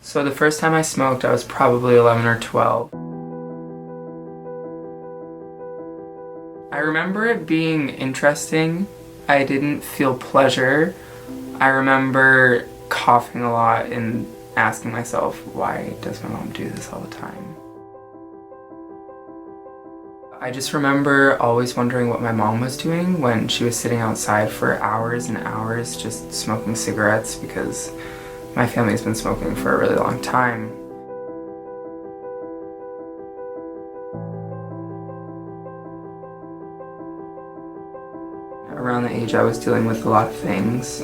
So the first time I smoked, I was probably 11 or 12. I remember it being interesting. I didn't feel pleasure. I remember coughing a lot and asking myself, why does my mom do this all the time? I just remember always wondering what my mom was doing when she was sitting outside for hours and hours just smoking cigarettes, because my family's been smoking for a really long time. Around the age I was dealing with a lot of things.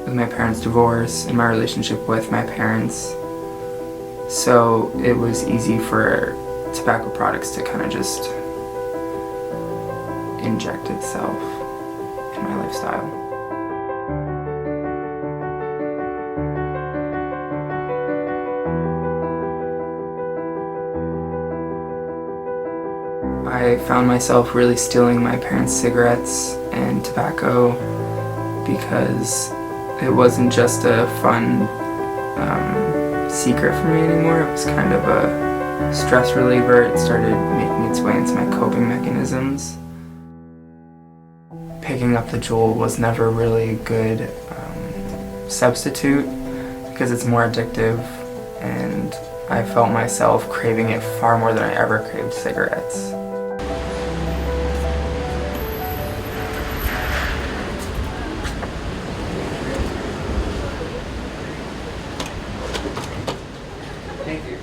With my parents' divorce and my relationship with my parents. So it was easy for tobacco products to kind of just inject itself in my lifestyle. I found myself really stealing my parents' cigarettes and tobacco because it wasn't just a fun secret for me anymore. It was kind of a stress reliever. It started making its way into my coping mechanisms. Picking up the Juul was never really a good substitute because it's more addictive, and I felt myself craving it far more than I ever craved cigarettes. Thank you.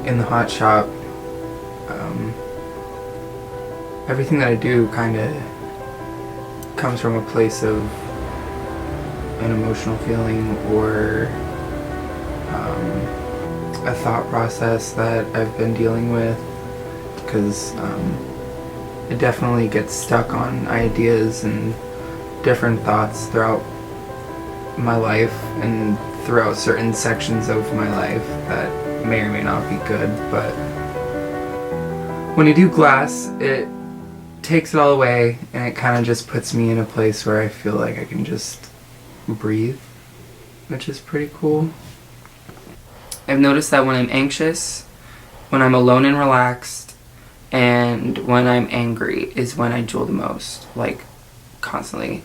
In the hot shop, everything that I do kind of comes from a place of an emotional feeling or a thought process that I've been dealing with, because it definitely gets stuck on ideas and different thoughts throughout my life and throughout certain sections of my life that may or may not be good. But when you do glass, it takes it all away, and it kind of just puts me in a place where I feel like I can just breathe, which is pretty cool. I've noticed that when I'm anxious, when I'm alone and relaxed, and when I'm angry is when I Juul the most, like constantly.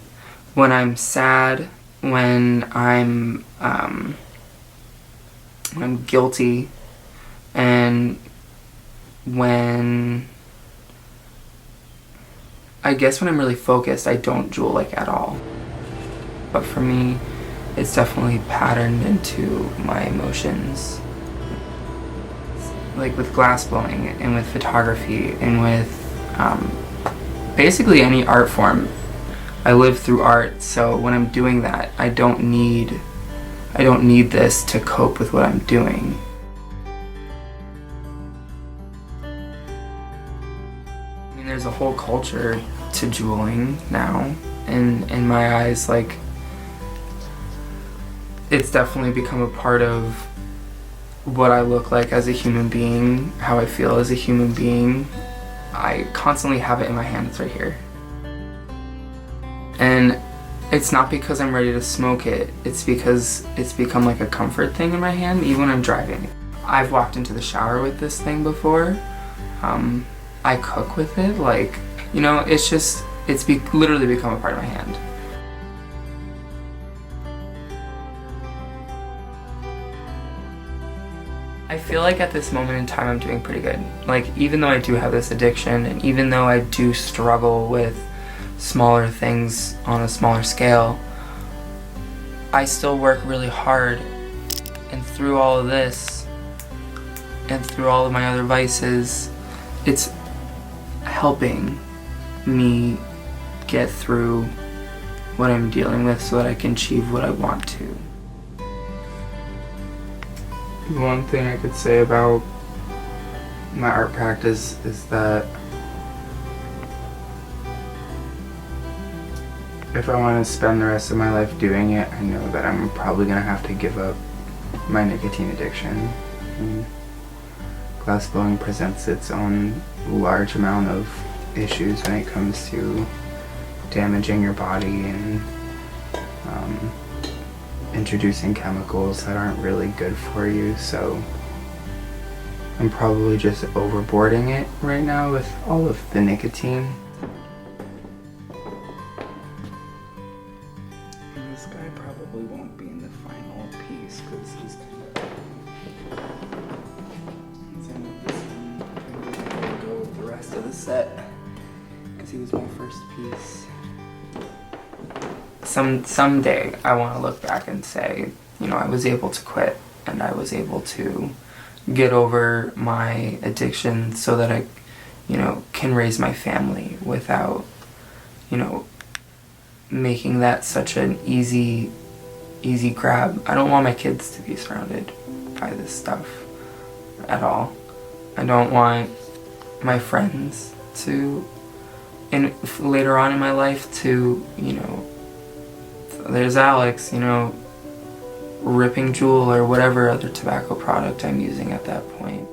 When I'm sad, when I'm guilty, and when I'm really focused, I don't Juul like at all. But for me, it's definitely patterned into my emotions. Like with glass blowing and with photography and with basically any art form. I live through art, so when I'm doing that, I don't need this to cope with what I'm doing. I mean, there's a whole culture to Juuling now, and in my eyes, like, it's definitely become a part of what I look like as a human being, how I feel as a human being. I constantly have it in my hand. It's right here. And it's not because I'm ready to smoke it, it's because it's become like a comfort thing in my hand, even when I'm driving. I've walked into the shower with this thing before. I cook with it, like, you know, it's literally become a part of my hand. I feel like at this moment in time I'm doing pretty good. Like, even though I do have this addiction, and even though I do struggle with smaller things on a smaller scale, I still work really hard, and through all of this and through all of my other vices, it's helping me get through what I'm dealing with so that I can achieve what I want to. One thing I could say about my art practice is that if I want to spend the rest of my life doing it, I know that I'm probably going to have to give up my nicotine addiction. And glassblowing presents its own large amount of issues when it comes to damaging your body and introducing chemicals that aren't really good for you, so I'm probably just overboarding it right now with all of the nicotine. And this guy probably won't be in the final piece because he's kind of go with the rest of the set because he was my first piece. Someday I want to look back and say, you know, I was able to quit and I was able to get over my addiction so that I, you know, can raise my family without, you know, making that such an easy grab. I don't want my kids to be surrounded by this stuff at all. I don't want my friends to, and later on in my life to, you know, there's Alex, you know, ripping Juul or whatever other tobacco product I'm using at that point.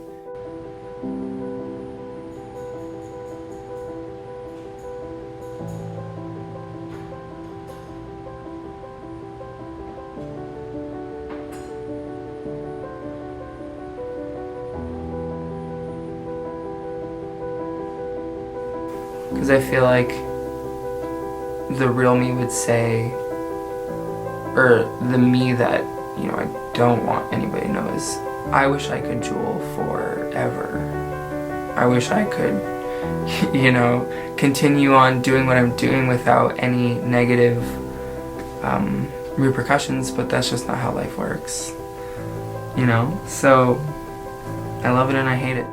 Because I feel like the real me would say, or the me that, you know, I don't want anybody to know is, I wish I could Juul forever. I wish I could, you know, continue on doing what I'm doing without any negative repercussions, but that's just not how life works, you know? So, I love it and I hate it.